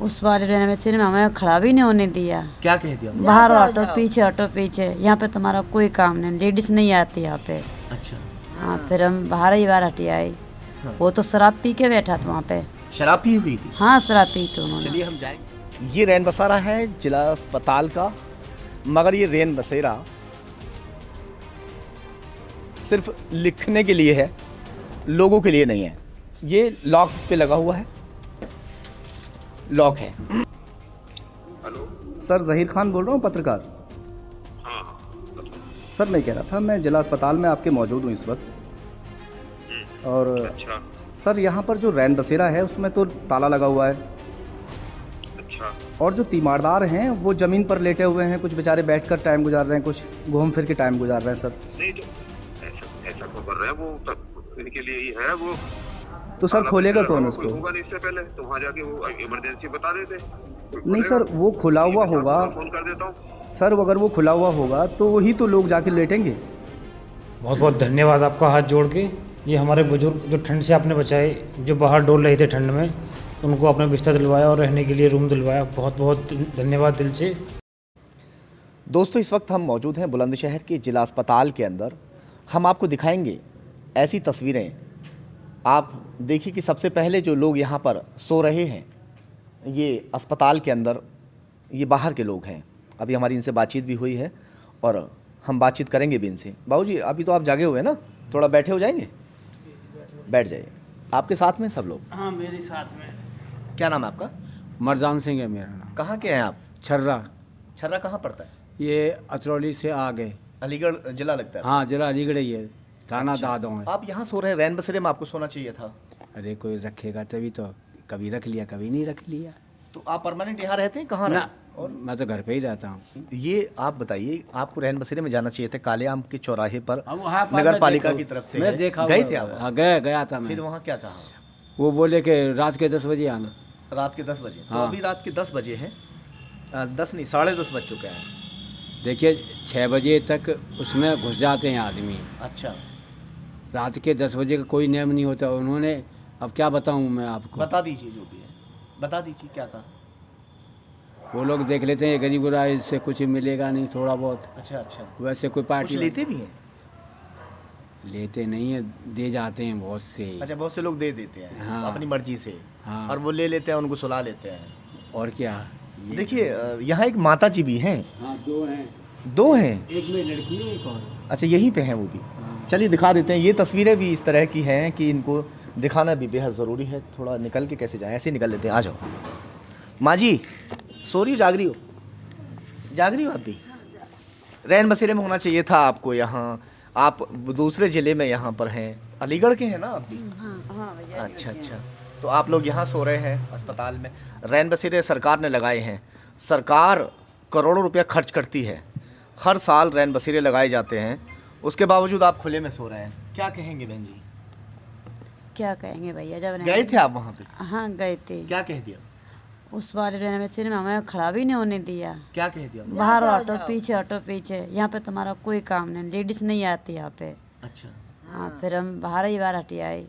उस वाले रेनोवेशन में हमें खड़ा भी नहीं होने दिया। क्या कह दिया? बाहर ऑटो पीछे, यहाँ पे तुम्हारा कोई काम नहीं, लेडीज नहीं आती यहाँ पे। अच्छा। हाँ, फिर हम बाहर ही बार हटी आई। वो तो शराब पी के बैठा था वहाँ पे। शराब पी हुई थी? हाँ, शराब पी थी उन्होंने। चलिए हम जाएंगे। ये रैन बसेरा है जिला अस्पताल का, मगर ये रैन बसेरा सिर्फ लिखने के लिए है, लोगों के लिए नहीं है। ये लॉक इस पे लगा हुआ है, लॉक है। हेलो सर जहीर खान बोल रहा हूँ, पत्रकार। हाँ सर मैं कह रहा था, मैं जिला अस्पताल में आपके मौजूद हूँ इस वक्त। और अच्छा सर यहाँ पर जो रैन बसेरा है उसमें तो ताला लगा हुआ है, अच्छा और जो तीमारदार हैं वो ज़मीन पर लेटे हुए हैं, कुछ बेचारे बैठकर टाइम गुजार रहे हैं, कुछ घूम फिर के टाइम गुजार रहे हैं सर। नहीं तो ऐसा तो कर रहा है वो, तब इनके लिए ही है वो। तो सर खोलेगा कौन उसको? होगा नहीं इससे पहले तो वहाँ जाके वो इमरजेंसी बता देते। नहीं सर, वो खुला हुआ होगा। फोन कर देता हूँ सर अगर वो खुला हुआ होगा तो वही तो लोग जाके लेटेंगे। बहुत बहुत धन्यवाद आपका, हाथ जोड़ के। ये हमारे बुजुर्ग जो ठंड से आपने बचाए, जो बाहर डोल रहे थे ठंड में, उनको आपने बिस्तर दिलवाया और रहने के लिए रूम दिलवाया। बहुत बहुत धन्यवाद दिल से। दोस्तों इस वक्त हम मौजूद हैं बुलंदशहर के जिला अस्पताल के अंदर। हम आपको दिखाएंगे ऐसी तस्वीरें। आप देखिए कि सबसे पहले जो लोग यहाँ पर सो रहे हैं, ये अस्पताल के अंदर, ये बाहर के लोग हैं। अभी हमारी इनसे बातचीत भी हुई है और हम बातचीत करेंगे भी इनसे। बाबूजी अभी तो आप जागे हुए हैं ना, थोड़ा बैठे हो जाएंगे? बैठ जाइए। आपके साथ में सब लोग? हाँ, मेरे साथ में। क्या नाम है आपका? मरदान सिंह है मेरा नाम। कहाँ के हैं आप? छर्रा। छर्रा कहाँ पड़ता है? ये अतरौली से आगे। अलीगढ़ जिला लगता है। हाँ, जिला अलीगढ़ ही है, थाना अच्छा। दादों है। आप यहाँ सो रहे हैं रैन बसेरे में, आपको सोना चाहिए था। अरे कोई रखेगा तभी तो, कभी रख लिया कभी नहीं रख लिया तो आप परमानेंट यहाँ रहते हैं? कहाँ ना। रहते? और मैं तो घर पे ही रहता हूँ। ये आप बताइए, आपको रैन बसेरे में जाना चाहिए था, काले आम के चौराहे पर अब वहाँ पर नगर मैं पालिका देखा- की तरफ से मैं है। देखा गए हुआ- थे आप? हाँ, गया था मैं। फिर वहाँ क्या कहा? वो बोले कि रात के 10 बजे आना। रात के 10 बजे? तो हाँ। अभी रात के 10 बजे हैं। 10 नहीं, 10:30 बज चुके हैं। देखिए 6 बजे तक उसमें घुस जाते हैं आदमी। अच्छा, रात के 10 बजे का कोई नियम नहीं होता। उन्होंने, अब क्या बताऊँ मैं आपको। बता दीजिए जो भी है, बता दीजिए क्या कहा। वो लोग देख लेते हैं गरीब गुराई, इससे कुछ मिलेगा नहीं, थोड़ा बहुत। अच्छा अच्छा, वैसे कोई कुछ पार्टी लेते भी हैं? लेते नहीं है, दे जाते हैं बहुत से। अच्छा, बहुत से लोग दे देते हैं हाँ। अपनी मर्जी से। हाँ। और वो ले लेते हैं, उनको सुला लेते हैं। और क्या। देखिए यहाँ एक माता जी भी हैं। हाँ, 2 हैं। 2 हैं? एक में लड़की है, एक और। अच्छा, यहीं पे हैं वो भी। चलिए दिखा देते हैं। ये तस्वीरें भी इस तरह की हैं कि इनको दिखाना भी बेहद ज़रूरी है। थोड़ा निकल के कैसे जाएं, ऐसे ही निकल लेते हैं। आ जाओ माँ जी। सो रही हो, जाग रही हो? जाग रही हो आप भी? रैन बसेरे में होना चाहिए था आपको यहाँ। आप दूसरे ज़िले में यहाँ पर हैं, अलीगढ़ के हैं ना आप भी? हाँ भैया। अच्छा अच्छा, तो आप लोग यहाँ सो रहे हैं अस्पताल में। रैन बसेरे सरकार ने लगाए हैं। सरकार करोड़ों रुपया खर्च करती है, हर साल रैन बसेरे लगाए जाते हैं, उसके बावजूद आप खुले में सो रहे हैं। क्या कहेंगे बहन जी? क्या कहेंगे भैया, जब गए थे आप वहाँ पे? हाँ, गए थे। क्या कह दिया? उस वाले रेनोवेशन में हमें खड़ा भी नहीं होने दिया। क्या कह दिया? बाहर ऑटो पीछे, यहाँ पे तुम्हारा कोई काम नहीं, लेडीज नहीं आती यहाँ पे। अच्छा। हाँ, फिर हम बाहर ही बार हटी आई।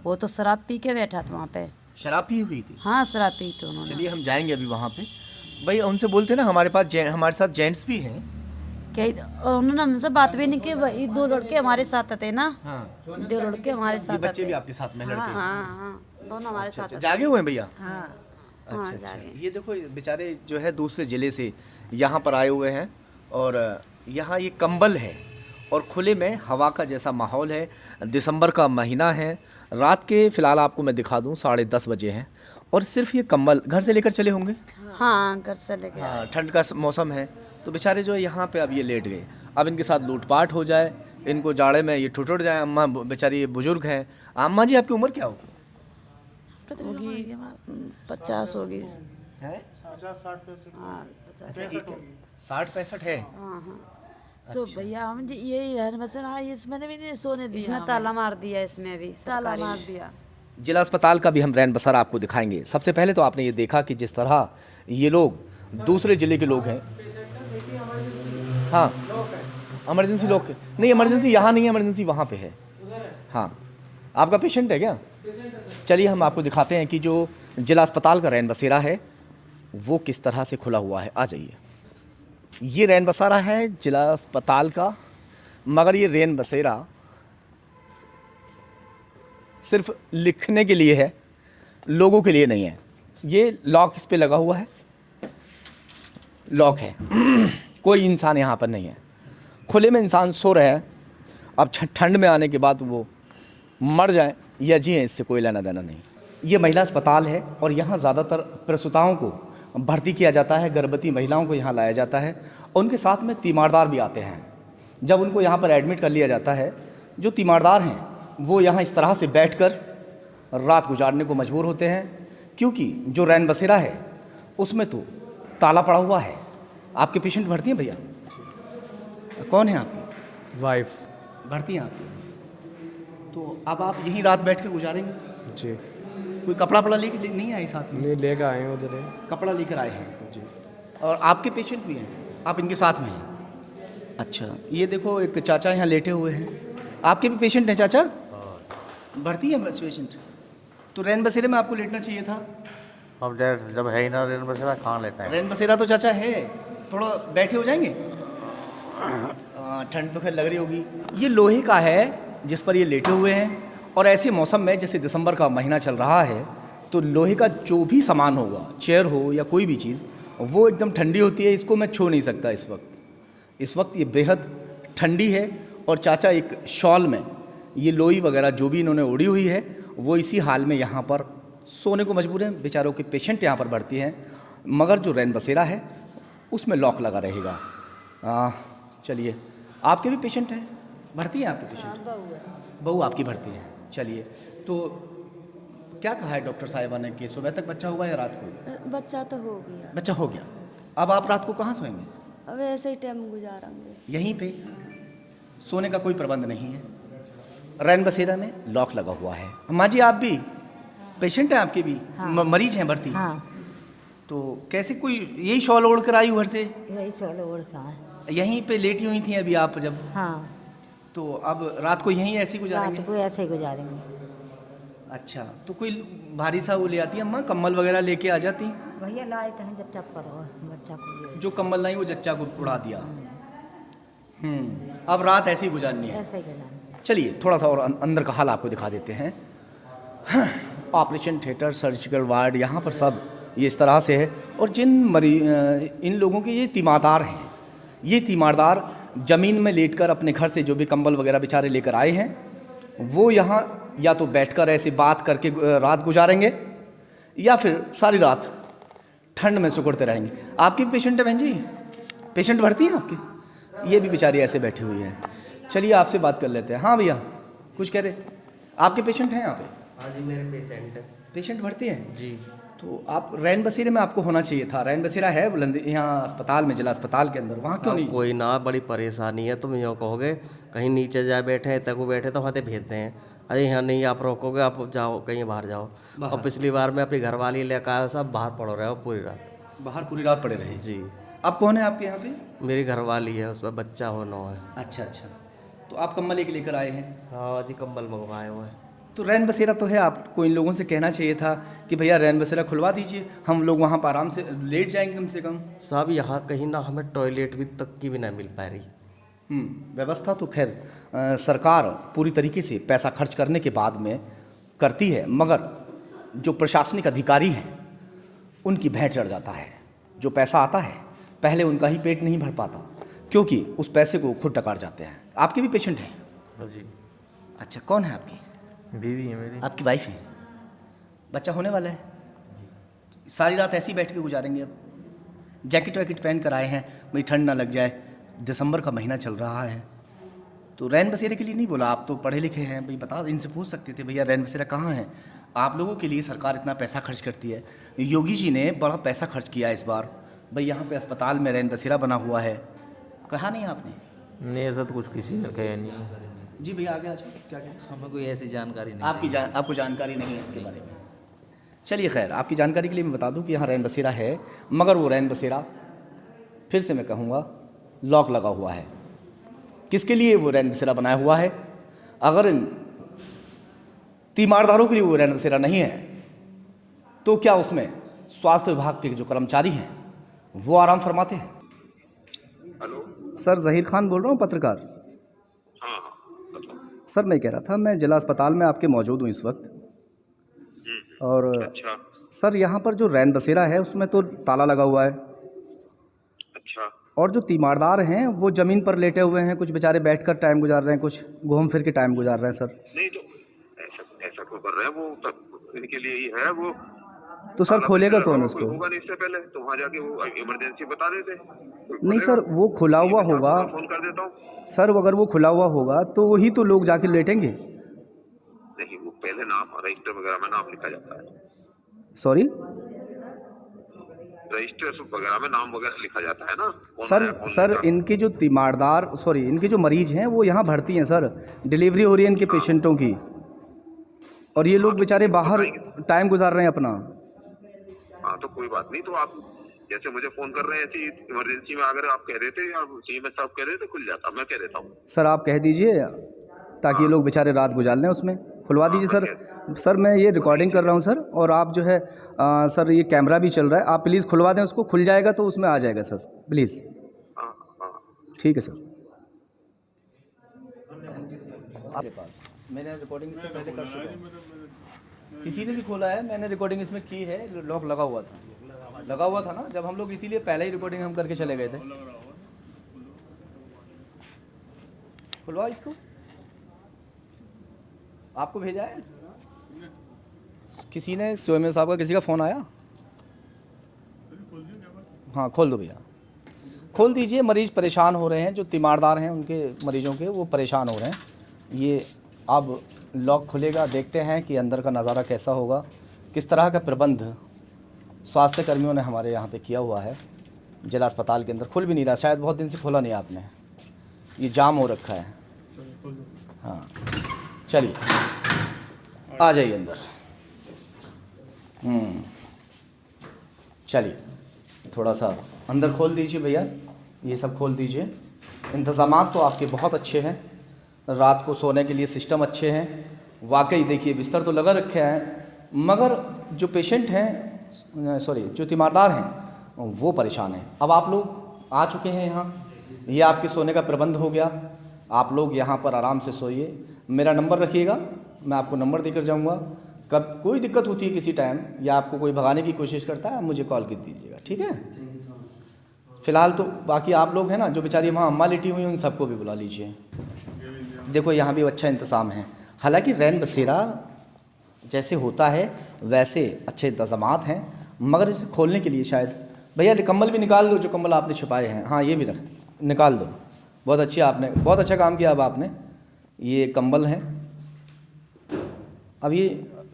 वो तो शराब पी के बैठा था वहाँ पे। शराब पी हुई थी? हाँ, शराब पी थी उन्होंने। चलिए हम जाएंगे अभी वहाँ पे। भाई उनसे बोलते ना, हमारे पास हमारे साथ जेंट्स भी हैं। क्या उन्होंने हमसे बात भी नहीं की। वही 2 लड़के हमारे साथ थे ना। हाँ। 2 लड़के हमारे ये साथ बच्चे थे। भी आपके साथ में, हाँ लड़के? हाँ, दोनों हमारे साथ थे। जागे हुए हैं भैया? हाँ अच्छा हाँ, अच्छा। जागे। ये देखो, ये बेचारे जो है दूसरे ज़िले से यहाँ पर आए हुए हैं, और यहाँ ये कंबल है और खुले में हवा का जैसा माहौल है। दिसंबर का महीना है, रात के फ़िलहाल आपको मैं दिखा दूँ 10:30 बजे हैं, और सिर्फ ये कंबल घर से लेकर चले होंगे। हाँ, घर से लेके आए। हाँ, ठंड का मौसम है, तो बेचारे जो है यहाँ पे अब ये लेट गए। अब इनके साथ लूटपाट हो जाए, इनको जाड़े में ये ठुठुर जाए। अम्मा बेचारी ये बुजुर्ग हैं। अम्मा जी आपकी उम्र क्या होगी? होगी 50 होगी। है? हाँ, 50। 60-65 है? हाँ हाँ। सो भैया हम जी यही रहने बसेरा है, इसमें भी नहीं सोने दिया। इसमें ताला मार दिया, इसमें भी ताला मार दिया। जिला अस्पताल का भी हम रैन बसेरा आपको दिखाएंगे। सबसे पहले तो आपने ये देखा कि जिस तरह ये लोग दूसरे ज़िले के लोग हैं। हाँ, इमरजेंसी लोग नहीं, इमरजेंसी यहाँ नहीं है, इमरजेंसी वहाँ पे है। हाँ, आपका पेशेंट है क्या? चलिए हम आपको दिखाते हैं कि जो जिला अस्पताल का रैन बसेरा है वो किस तरह से खुला हुआ है। आ जाइए। ये रैन बसेरा है जिला अस्पताल का, मगर ये रैन बसेरा सिर्फ लिखने के लिए है, लोगों के लिए नहीं है। ये लॉक इस पे लगा हुआ है, लॉक है। कोई इंसान यहाँ पर नहीं है। खुले में इंसान सो रहे हैं। अब ठंड में आने के बाद वो मर जाएं या जिएं, इससे कोई लेना देना नहीं। ये महिला अस्पताल है और यहाँ ज़्यादातर प्रसूताओं को भर्ती किया जाता है, गर्भवती महिलाओं को यहाँ लाया जाता है और उनके साथ में तीमारदार भी आते हैं। जब उनको यहाँ पर एडमिट कर लिया जाता है, जो तीमारदार हैं वो यहाँ इस तरह से बैठकर रात गुजारने को मजबूर होते हैं, क्योंकि जो रैन बसेरा है उसमें तो ताला पड़ा हुआ है। आपके पेशेंट भर्ती हैं भैया? कौन है आपकी वाइफ? भर्ती हैं आपकी? तो अब आप यहीं रात बैठ के गुजारेंगे? जी। कोई कपड़ा वपड़ा लेके नहीं आए साथ में? नहीं, लेकर आए हैं उधर है। कपड़ा लेकर आए हैं जी। और आपके पेशेंट भी हैं, आप इनके साथ में हैं? अच्छा, ये देखो एक चाचा यहाँ लेटे हुए हैं। आपके भी पेशेंट हैं चाचा? भर्ती है पेशेंट? तो रैन बसेरे में आपको लेटना चाहिए था। अब जब है ही ना रैन बसेरा, कहाँ लेटा है? रैन बसेरा तो चाचा है, थोड़ा बैठे हो जाएंगे? ठंड तो खैर लग रही होगी। ये लोहे का है जिस पर ये लेटे हुए हैं, और ऐसे मौसम में जैसे दिसंबर का महीना चल रहा है तो लोहे का जो भी सामान होगा, चेयर हो या कोई भी चीज़, वो एकदम ठंडी होती है। इसको मैं छू नहीं सकता इस वक्त ये बेहद ठंडी है। और चाचा एक शॉल में ये लोई वगैरह जो भी इन्होंने ओढ़ी हुई है वो इसी हाल में यहाँ पर सोने को मजबूर हैं। बेचारों के पेशेंट यहाँ पर भर्ती हैं, मगर जो रैन बसेरा है उसमें लॉक लगा रहेगा। चलिए, आपके भी पेशेंट हैं? भर्ती हैं आपके पेशेंट? बहू आपकी भर्ती है। चलिए, तो क्या कहा है डॉक्टर साहिबा ने कि सुबह तक बच्चा हुआ या रात को? बच्चा तो हो गया। बच्चा हो गया। अब आप रात को कहाँ सोएंगे? अब ऐसे ही टाइम गुजारेंगे यहीं पे? सोने का कोई प्रबंध नहीं है। रैन बसेरा में लॉक लगा हुआ है। माँ जी, आप भी पेशेंट हैं? आपके भी मरीज हैं भर्ती? हाँ। तो कैसे, कोई यही शॉल ओढ़ कर आई घर से? यही शॉल ओढ़ का है। यहीं पे लेटी हुई थी अभी आप जब? हाँ। तो अब रात को यहीं ऐसे ही गुजारेंगे? रात को ऐसे ही गुजारेंगे। अच्छा, तो कोई भारी सा वो ले आती है अम्मा, कम्बल वगैरह लेके आ जाती? भैया लाए तो हैं जब चप्पल हो बच्चा को। जो कम्बल नहीं वो जच्चा को उड़ा दिया। अब रात ऐसे ही गुजारनी है। ऐसे ही गुजारेंगे। चलिए, थोड़ा सा और अंदर का हाल आपको दिखा देते हैं। ऑपरेशन थिएटर, सर्जिकल वार्ड, यहाँ पर सब ये इस तरह से है। और इन लोगों के ये तीमारदार हैं। ये तीमारदार ज़मीन में लेटकर अपने घर से जो भी कंबल वगैरह बेचारे लेकर आए हैं, वो यहाँ या तो बैठकर ऐसे बात करके रात गुजारेंगे या फिर सारी रात ठंड में सुकड़ते रहेंगे। आपके भी पेशेंट है बहन जी? पेशेंट भर्ती हैं आपके? ये भी बेचारी ऐसे बैठी हुई हैं। चलिए, आपसे बात कर लेते हैं। हाँ भैया, कुछ कह रहे? आपके पेशेंट हैं यहाँ पे? हाँ जी, मेरे पेशेंट है। पेशेंट भर्ती हैं जी। तो आप रैन बसेरे में आपको होना चाहिए था। रैन बसेरा है बुलंदी यहाँ अस्पताल में, जिला अस्पताल के अंदर, वहाँ क्यों नहीं? कोई ना, बड़ी परेशानी है। तुम यूँ कहोगे कहीं नीचे जा बैठे तक वो बैठे तो वहाँ से भेजते हैं। अरे यहाँ नहीं, आप रोकोगे, आप जाओ कहीं बाहर जाओ। और पिछली बार मैं अपनी घरवाली लेकर आया, सब बाहर पड़ो रहे हो पूरी रात। बाहर पूरी रात पड़े रहे? जी। अब कौन है आपके यहाँ पे? मेरी घरवाली है, उस पर बच्चा होना है। अच्छा, तो आप कम्बल एक लेकर आए हैं? हाँ जी, कंबल मंगवाए हुए हैं। तो रैन बसेरा तो है, आपको इन लोगों से कहना चाहिए था कि भैया रैन बसेरा खुलवा दीजिए, हम लोग वहाँ पर आराम से लेट जाएंगे कम से कम। साहब, यहाँ कहीं ना हमें टॉयलेट भी तक की भी ना मिल पा रही। व्यवस्था तो खैर सरकार पूरी तरीके से पैसा खर्च करने के बाद में करती है, मगर जो प्रशासनिक अधिकारी हैं उनकी भेंट चढ़ जाता है। जो पैसा आता है पहले उनका ही पेट नहीं भर पाता, क्योंकि उस पैसे को खुद टकार जाते हैं। आपके भी पेशेंट हैं? जी। अच्छा, कौन है आपकी? बीवी है मेरी। आपकी वाइफ है? बच्चा होने वाला है? सारी रात ऐसे ही बैठ के गुजारेंगे? अब जैकेट वैकेट पहन कर आए हैं भाई ठंड ना लग जाए, दिसंबर का महीना चल रहा है। तो रैन बसेरे के लिए नहीं बोला, आप तो पढ़े लिखे हैं भाई, बता इनसे पूछ सकते थे भैया रैन बसेरा कहाँ है। आप लोगों के लिए सरकार इतना पैसा खर्च करती है। योगी जी ने बड़ा पैसा खर्च किया इस बार भाई, यहाँ पे अस्पताल में रैन बसेरा बना हुआ है। कहा नहीं आपने? नहीं, ऐसा तो कुछ किसी ने कहा नहीं। जी भैया, आगे आ जाओ। क्या क्या? हमें कोई ऐसी जानकारी नहीं। आपको जानकारी नहीं है इसके बारे में? चलिए, खैर आपकी जानकारी के लिए मैं बता दूं कि यहाँ रैन बसेरा है, मगर वो रैन बसेरा फिर से मैं कहूँगा लॉक लगा हुआ है। किसके लिए वो रैन बसेरा बनाया हुआ है? अगर इन तीमारदारों के लिए वो रैन बसेरा नहीं है तो क्या उसमें स्वास्थ्य विभाग के जो कर्मचारी हैं वो आराम फरमाते हैं। हेलो। सर ज़हीर खान बोल रहा हूँ, पत्रकार। हाँ हाँ। सर मैं कह रहा था, मैं जिला अस्पताल में आपके मौजूद हूँ इस वक्त, और अच्छा सर यहाँ पर जो रैन बसेरा है उसमें तो ताला लगा हुआ है, अच्छा। और जो तीमारदार हैं वो ज़मीन पर लेटे हुए हैं, कुछ बेचारे बैठकर टाइम गुजार रहे हैं, कुछ घूम फिर के टाइम गुजार रहे हैं। सर नहीं तो ऐसा क्यों कर रहे हैं? वो तब इनके लिए ही है वो। तो सर खोलेगा कौन उसको? होगा नहीं इससे पहले तो वहाँ जाके वो इमरजेंसी बता देते। नहीं सर, वो खुला हुआ होगा। फोन कर देता हूँ सर अगर वो खुला हुआ होगा तो वही तो लोग जाके लेटेंगे। नहीं, वो पहले नाम रजिस्टर वगैरह में नाम लिखा जाता है। सॉरी रजिस्टर वगैरह में नाम वगैरह लिखा जाता है ना। सर इनके जो तीमारदार इनके जो मरीज हैं वो यहाँ भर्ती हैं सर, डिलीवरी हो रही है इनके पेशेंटों की, और ये लोग बेचारे बाहर टाइम गुजार रहे हैं अपना। हाँ तो कोई बात नहीं, तो आप जैसे मुझे फोन कर रहे हैं ऐसी इमरजेंसी में अगर आप कह रहे थे या सीएमएस साहब कह रहे थे खुल जाता, मैं कह देता हूँ। सर आप कह दीजिए ताकि ये लोग बेचारे रात गुजार लें, उसमें खुलवा दीजिए सर। सर मैं ये रिकॉर्डिंग कर रहा हूँ सर, और आप जो है सर ये कैमरा भी चल रहा है, आप प्लीज़ खुलवा दें उसको, खुल जाएगा तो उसमें आ जाएगा सर, प्लीज़। ठीक है सर। आपके पास मैंने रिकॉर्डिंग इससे पहले कर चुका हूँ, किसी ने भी खोला है, मैंने रिकॉर्डिंग इसमें की है, लॉक लगा हुआ था ना जब हम लोग, इसीलिए पहले ही रिकॉर्डिंग हम करके चले गए थे। खुलवा इसको, आपको भेजा है किसी ने, सीएमएस साहब का किसी का फ़ोन आया? हाँ खोल दो भैया, खोल दीजिए। मरीज़ परेशान हो रहे हैं, जो तीमारदार हैं उनके मरीजों के, वो परेशान हो रहे हैं। ये अब लॉक खुलेगा, देखते हैं कि अंदर का नज़ारा कैसा होगा, किस तरह का प्रबंध स्वास्थ्य कर्मियों ने हमारे यहाँ पे किया हुआ है। जिला अस्पताल के अंदर खुल भी नहीं रहा, शायद बहुत दिन से खोला नहीं आपने, ये जाम हो रखा है। हाँ चलिए आ जाइए अंदर। चलिए थोड़ा सा अंदर खोल दीजिए भैया, ये सब खोल दीजिए। इंतज़ामात तो आपके बहुत अच्छे हैं, रात को सोने के लिए सिस्टम अच्छे हैं वाकई। देखिए बिस्तर तो लगा रखे हैं, मगर जो पेशेंट हैं जो तीमारदार हैं वो परेशान हैं। अब आप लोग आ चुके हैं यहाँ, ये आपके सोने का प्रबंध हो गया, आप लोग यहाँ पर आराम से सोइए। मेरा नंबर रखिएगा, मैं आपको नंबर देकर जाऊँगा, कब कोई दिक्कत होती है किसी टाइम या आपको कोई भगाने की कोशिश करता है, मुझे कॉल कर दीजिएगा, ठीक है। फ़िलहाल तो बाकी आप लोग हैं ना, जो बेचारी वहाँ अम्मा लेटी हुई हैं, उन सबको भी बुला लीजिए। देखो यहाँ भी अच्छा इंतज़ाम है, हालांकि रैन बसेरा जैसे होता है वैसे अच्छे इंतज़ामात हैं, मगर इसे खोलने के लिए शायद भैया कंबल भी निकाल दो, जो कंबल आपने छुपाए हैं। हाँ ये भी निकाल दो, बहुत अच्छी, आपने बहुत अच्छा काम किया। अब आपने ये कंबल हैं, अब ये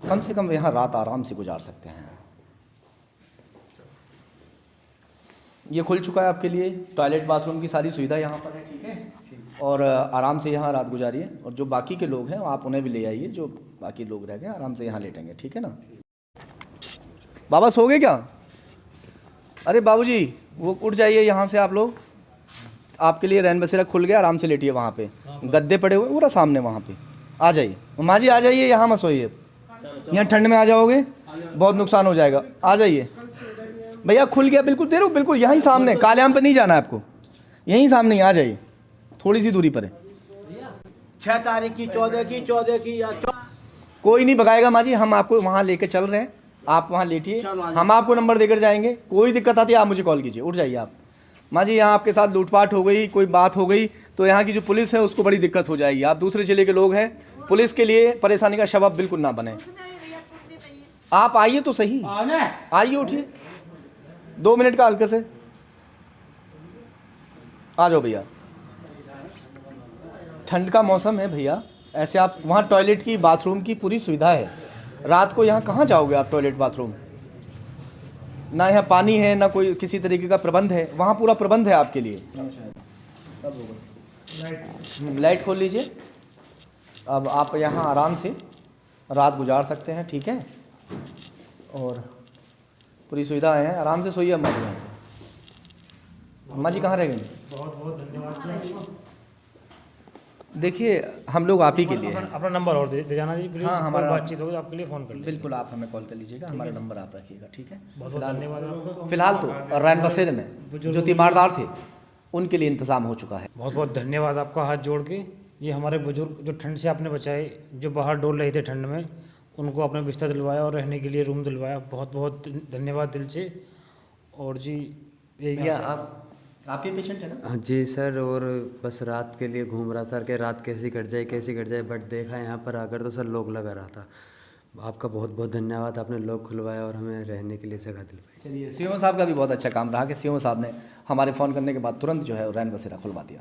कम से कम यहाँ रात आराम से गुजार सकते हैं। ये खुल चुका है आपके लिए, टॉयलेट बाथरूम की सारी सुविधा यहाँ पर है, ठीक है। और आराम से यहाँ रात गुजारिए, और जो बाकी के लोग हैं आप उन्हें भी ले आइए, जो बाकी लोग रह गए आराम से यहाँ लेटेंगे, ठीक है ना। बाबा सो गए क्या? अरे बाबूजी वो उठ जाइए यहाँ से, आप लोग, आपके लिए रैन बसेरा खुल गया, आराम से लेटिए। वहाँ पे गद्दे पड़े हुए पूरा सामने, वहाँ पे आ जाइए। माँ जी आ जाइए, यहाँ मत सोइए, यहाँ ठंड में आ जाओगे बहुत नुकसान हो जाएगा। आ जाइए भैया, खुल गया बिल्कुल, दे रहा हूँ बिल्कुल यहीं सामने, कालेआम पे नहीं जाना है आपको, यहीं सामने ही आ जाइए, थोड़ी सी दूरी पर है। 6 तारीख की 14 की या कोई नहीं भगाएगा माँ जी, हम आपको वहाँ लेके चल रहे हैं, आप वहाँ लेटिए, हम आपको नंबर देकर जाएंगे। कोई दिक्कत आती है आप मुझे कॉल कीजिए, उठ जाइए आप। माँ जी यहाँ आपके साथ लूटपाट हो गई, कोई बात हो गई तो यहाँ की जो पुलिस है उसको बड़ी दिक्कत हो जाएगी। आप दूसरे ज़िले के लोग हैं, पुलिस के लिए परेशानी का सबब बिल्कुल ना बने। आप आइए तो सही, आइए, उठिए, 2 मिनट का हल्के से आ जाओ भैया। ठंड का मौसम है भैया, ऐसे आप वहाँ टॉयलेट की बाथरूम की पूरी सुविधा है, रात को यहाँ कहाँ जाओगे आप टॉयलेट बाथरूम, ना यहाँ पानी है ना कोई किसी तरीके का प्रबंध है, वहाँ पूरा प्रबंध है आपके लिए। लाइट खोल लीजिए, अब आप यहाँ आराम से रात गुजार सकते हैं, ठीक है। और पूरी सुविधाएं हैं, आराम से सोइए। अम्मा जी, अम्मा जी कहाँ रह गई? बहुत बहुत धन्यवाद। देखिए हम लोग आप ही के लिए हैं। अपना नंबर और दे जाना जी प्लीज़। हाँ, हमारा- बातचीत होगी आपके लिए फ़ोन कर लेंगे। बिल्कुल आप हमें कॉल कर लीजिएगा, हमारा नंबर आप रखिएगा, ठीक है। बहुत बहुत धन्यवाद आपका। फिलहाल तो रैन बसेरे में जो तीमारदार थे उनके लिए इंतज़ाम हो चुका है। बहुत बहुत धन्यवाद आपका हाथ जोड़ के। ये हमारे बुजुर्ग जो ठंड से आपने बचाए, जो बाहर डोल रहे थे ठंड में, उनको आपने बिस्तर दिलवाया और रहने के लिए रूम दिलवाया। बहुत बहुत धन्यवाद दिल से। और जी यही भैया आप आपके पेशेंट है ना? हाँ जी सर, और बस रात के लिए घूम रहा था कि रात कैसी कट जाए, बट देखा यहाँ पर आकर तो सर लोग लगा रहा था। आपका बहुत बहुत धन्यवाद, आपने लोग खुलवाया और हमें रहने के लिए जगह दिलवाई। चलिए सीओ साहब का भी बहुत अच्छा काम रहा कि सीओ साहब ने हमारे फ़ोन करने के बाद तुरंत जो है रैन बसेरा खुलवा दिया।